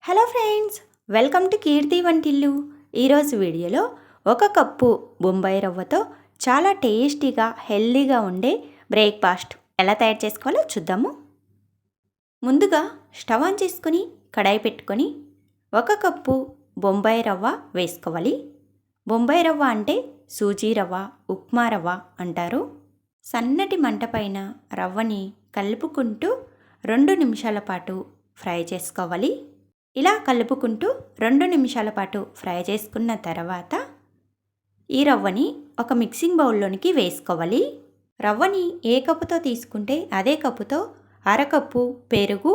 Hello friends, welcome to కీర్తి వంటిల్లు. ఈరోజు వీడియోలో 1 కప్పు బొంబాయి రవ్వతో చాలా టేస్టీగా హెల్దీగా ఉండే బ్రేక్ఫాస్ట్ ఎలా తయారు చేసుకోవాలో చూద్దాము. ముందుగా స్టవ్ ఆన్ చేసుకొని కడాయి పెట్టుకొని 1 కప్పు బొంబాయి రవ్వ వేసుకోవాలి. బొంబాయి రవ్వ అంటే సూజీ రవ్వ, ఉప్మా రవ్వ అంటారు. సన్నటి మంట పైన రవ్వని కలుపుకుంటూ 2 నిమిషాల పాటు ఫ్రై చేసుకోవాలి. ఇలా కలుపుకుంటూ 2 నిమిషాల పాటు ఫ్రై చేసుకున్న తర్వాత ఈ రవ్వని ఒక మిక్సింగ్ బౌల్లోనికి వేసుకోవాలి. రవ్వని ఏ కప్పుతో తీసుకుంటే అదే కప్పుతో 1/2 కప్పు పెరుగు,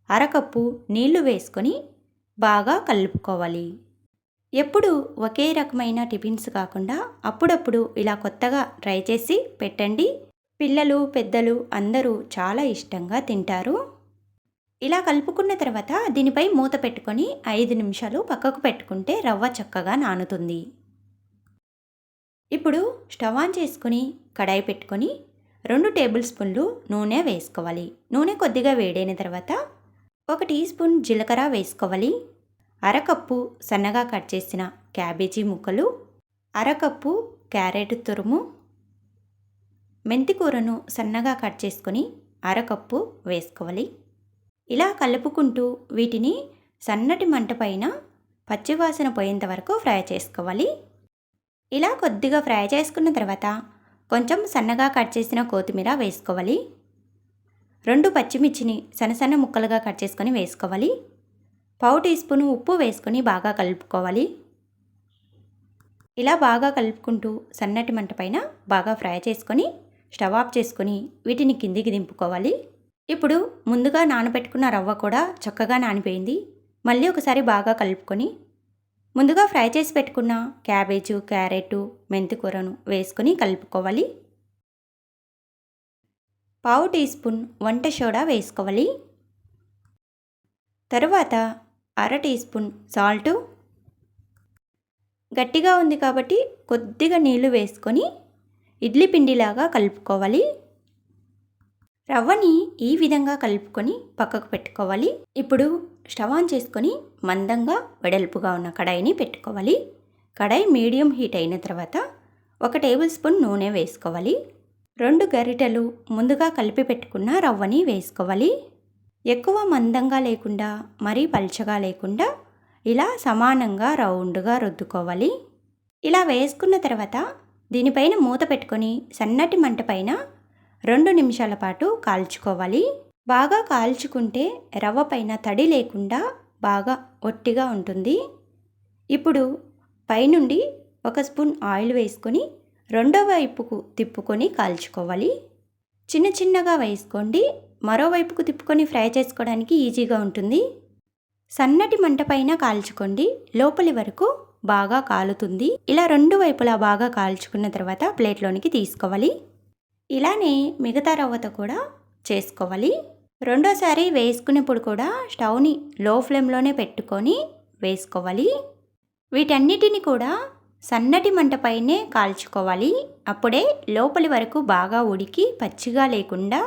1/2 కప్పు నీళ్లు వేసుకొని బాగా కలుపుకోవాలి. ఎప్పుడు ఒకే రకమైన టిఫిన్స్ కాకుండా అప్పుడప్పుడు ఇలా కొత్తగా ట్రై చేసి పెట్టండి. పిల్లలు, పెద్దలు అందరూ చాలా ఇష్టంగా తింటారు. ఇలా కలుపుకున్న తర్వాత దీనిపై మూత పెట్టుకొని 5 నిమిషాలు పక్కకు పెట్టుకుంటే రవ్వ చక్కగా నానుతుంది. ఇప్పుడు స్టవ్ ఆన్ చేసుకొని కడాయి పెట్టుకొని 2 టేబుల్ స్పూన్లు నూనె వేసుకోవాలి. నూనె కొద్దిగా వేడైన తర్వాత 1 టీ స్పూన్ జీలకర్ర వేసుకోవాలి. 1/2 కప్పు సన్నగా కట్ చేసిన క్యాబేజీ ముక్కలు, 1/2 కప్పు క్యారెట్ తురుము, మెంతి కూరను సన్నగా కట్ చేసుకొని 1/2 కప్పు వేసుకోవాలి. ఇలా కలుపుకుంటూ వీటిని సన్నటి మంట పైన పచ్చివాసన పోయేంత వరకు ఫ్రై చేసుకోవాలి. ఇలా కొద్దిగా ఫ్రై చేసుకున్న తర్వాత కొంచెం సన్నగా కట్ చేసిన కొత్తిమీర వేసుకోవాలి. 2 పచ్చిమిర్చిని సన్న ముక్కలుగా కట్ చేసుకొని వేసుకోవాలి. 1/2 టీ స్పూన్ ఉప్పు వేసుకొని బాగా కలుపుకోవాలి. ఇలా బాగా కలుపుకుంటూ సన్నటి మంట పైన బాగా ఫ్రై చేసుకొని స్టవ్ ఆఫ్ చేసుకొని వీటిని కిందికి దింపుకోవాలి. ఇప్పుడు ముందుగా నానబెట్టుకున్న రవ్వ కూడా చక్కగా నానిపోయింది. మళ్ళీ ఒకసారి బాగా కలుపుకొని ముందుగా ఫ్రై చేసి పెట్టుకున్న క్యాబేజు, క్యారెట్, మెంతి కూరను వేసుకొని కలుపుకోవాలి. 1/2 టీ స్పూన్ వంట సోడా వేసుకోవాలి. తరువాత 1/2 టీ స్పూన్ సాల్టు. గట్టిగా ఉంది కాబట్టి కొద్దిగా నీళ్లు వేసుకొని ఇడ్లీ పిండిలాగా కలుపుకోవాలి. రవ్వని ఈ విధంగా కలుపుకొని పక్కకు పెట్టుకోవాలి. ఇప్పుడు స్టవ్ ఆన్ చేసుకొని మందంగా వెడల్పుగా ఉన్న కడాయిని పెట్టుకోవాలి. కడాయి మీడియం హీట్ అయిన తర్వాత 1 టేబుల్ స్పూన్ నూనె వేసుకోవాలి. 2 గరిటెలు ముందుగా కలిపి పెట్టుకున్న రవ్వని వేసుకోవాలి. ఎక్కువ మందంగా లేకుండా మరీ పల్చగా లేకుండా ఇలా సమానంగా రౌండ్గా రుద్దుకోవాలి. ఇలా వేసుకున్న తర్వాత దీనిపైన మూత పెట్టుకొని సన్నటి మంట పైన 2 నిమిషాల పాటు కాల్చుకోవాలి. బాగా కాల్చుకుంటే రవ్వ పైన తడి లేకుండా బాగా ఒట్టిగా ఉంటుంది. ఇప్పుడు పైనుండి 1 స్పూన్ ఆయిల్ వేసుకొని రెండో వైపుకు తిప్పుకొని కాల్చుకోవాలి. చిన్నగా వేసుకోండి. మరోవైపుకు తిప్పుకొని ఫ్రై చేసుకోవడానికి ఈజీగా ఉంటుంది. సన్నటి మంట పైన కాల్చుకోండి. లోపలి వరకు బాగా కాలుతుంది. ఇలా 2 వైపులా బాగా కాల్చుకున్న తర్వాత ప్లేట్లోనికి తీసుకోవాలి. ఇలానే మిగతా రవ్వతో కూడా చేసుకోవాలి. రెండోసారి వేసుకునేప్పుడు కూడా స్టవ్ని లో ఫ్లేమ్లోనే పెట్టుకొని వేసుకోవాలి. వీటన్నిటిని కూడా సన్నటి మంట పైనే కాల్చుకోవాలి. అప్పుడే లోపలి వరకు బాగా ఉడికి పచ్చిగా లేకుండా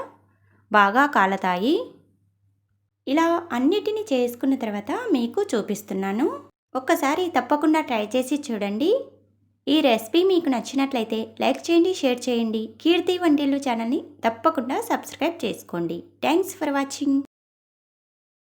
బాగా కాలతాయి. ఇలా అన్నిటిని చేసుకున్న తర్వాత మీకు చూపిస్తున్నాను. ఒక్కసారి తప్పకుండా ట్రై చేసి చూడండి. ఈ రెసిపీ మీకు నచ్చినట్లయితే లైక్ చేయండి, షేర్ చేయండి. కీర్తి వంటిల్లు ఛానల్ని తప్పకుండా సబ్స్క్రైబ్ చేసుకోండి. Thanks for watching.